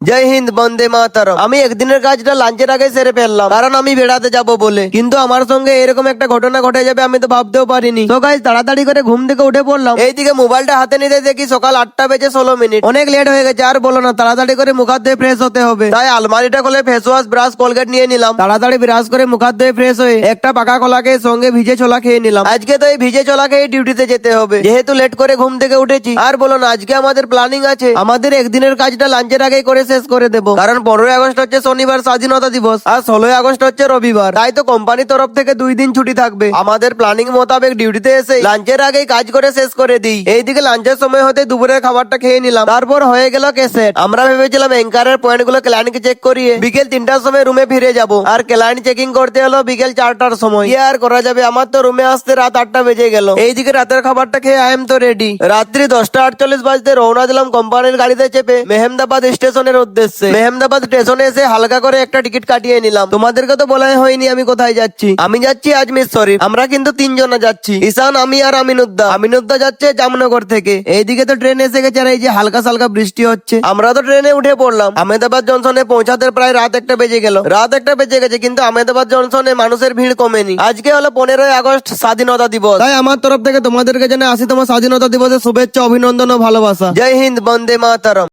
জয় হিন্দ, বন্দে মাতরম। আমি একদিনের কাজটা লাঞ্চের আগে সেরে ফেললাম, কারণ আমি বেড়াতে যাব বলে। কিন্তু আমার সঙ্গে এরকম একটা ঘটনা ঘটে যাবে আমি তো ভাবতেও পারিনি। তো গাইস, তাড়াতাড়ি করে ঘুম থেকে উঠে পড়লাম। এইদিকে মোবাইলটা হাতে নিতে দেখি সকাল 8টা বেজে 16 মিনিট। অনেক লেট হয়ে গেছে, আর বলো না, তাড়াতাড়ি করে মুখ হাত ধুয়ে ফ্রেশ হতে হবে। তাই আলমারিটা খুলে ফেস ওয়াশ, ব্রাশ, কোলগেট নিয়ে নিলাম। তাড়াতাড়ি ব্রাশ করে মুখ হাত ধুয়ে ফ্রেশ হয়ে একটা পাকা কলা খেয়ে সঙ্গে ভিজে ছোলা খেয়ে নিলাম। আজকে তো এই ভিজে ছোলা খেয়ে ডিউটিতে যেতে হবে, যেহেতু লেট করে ঘুম থেকে উঠেছি। আর বলো না, আজকে আমাদের প্ল্যানিং আছে আমাদের একদিনের কাজটা লাঞ্চের আগেই করে শেষ করে দেবো, কারণ 15ই আগস্ট হচ্ছে শনিবার স্বাধীনতা দিবস, আর 16ই আগস্ট হচ্ছে রবিবার। তাই তো কোম্পানির তরফ থেকে 2 দিন ছুটি থাকবে। আমাদের প্ল্যানিং মোতাবেক ডিউটিতে এসে লাঞ্চের আগেই কাজ করে শেষ করে দিই। এইদিকে লাঞ্চের সময় হতে দুপুরের খাবারটা খেয়ে নিলাম। তারপর হয়ে গেল ক্যাসেট। আমরা ভেবেছিলাম অ্যাঙ্কারের পয়েন্ট গুলো ক্লায়েন্টকে চেক করিয়ে বিকেল 3টার সময় রুমে ফিরে যাব, আর ক্লায়েন্ট চেকিং করতে হলো বিকেল 4টার সময়। কি আর করা যাবে, আমার তো রুমে আসতে রাত 8টা বেজে গেল। এইদিকে রাতের খাবারটা খেয়ে আই এম তো রেডি। রাত্রি 10টা 48 বাজতে রওনা দিলাম কোম্পানির গাড়িতে চেপে মেহেমদাবাদ স্টেশনের উদ্দেশ্যে। মেহেমদাবাদ স্টেশনে এসে হালকা করে একটা টিকিট কাটিয়ে নিলাম। তোমাদেরকে তো বলাই হয়নি আমি কোথায় যাচ্ছি। আমি যাচ্ছি আজমির শরীফ। আমরা কিন্তু 3 জনা যাচ্ছি, ঈশান, আমি আর আমিনুদ্দা। আমিনুদ্দা যাচ্ছে জামনগর থেকে। এইদিকে তো ট্রেন এসে গেছে, আর এই যে হালকা সালকা বৃষ্টি হচ্ছে। আমরা তো ট্রেনে উঠে পড়লাম। আহমেদাবাদ জংশনে পৌঁছাতে প্রায় রাত 1টা বেজে গেল। রাত 1টা বেজে গেছে, কিন্তু আহমেদাবাদ জংশনে মানুষের ভিড় কমেনি। আজকে হলো 15ই আগস্ট স্বাধীনতা দিবস। তাই আমার তরফ থেকে তোমাদেরকে জানাই 80তম স্বাধীনতা দিবসের শুভেচ্ছা, অভিনন্দন ও ভালোবাসা। জয় হিন্দ, বন্দে মাতরম।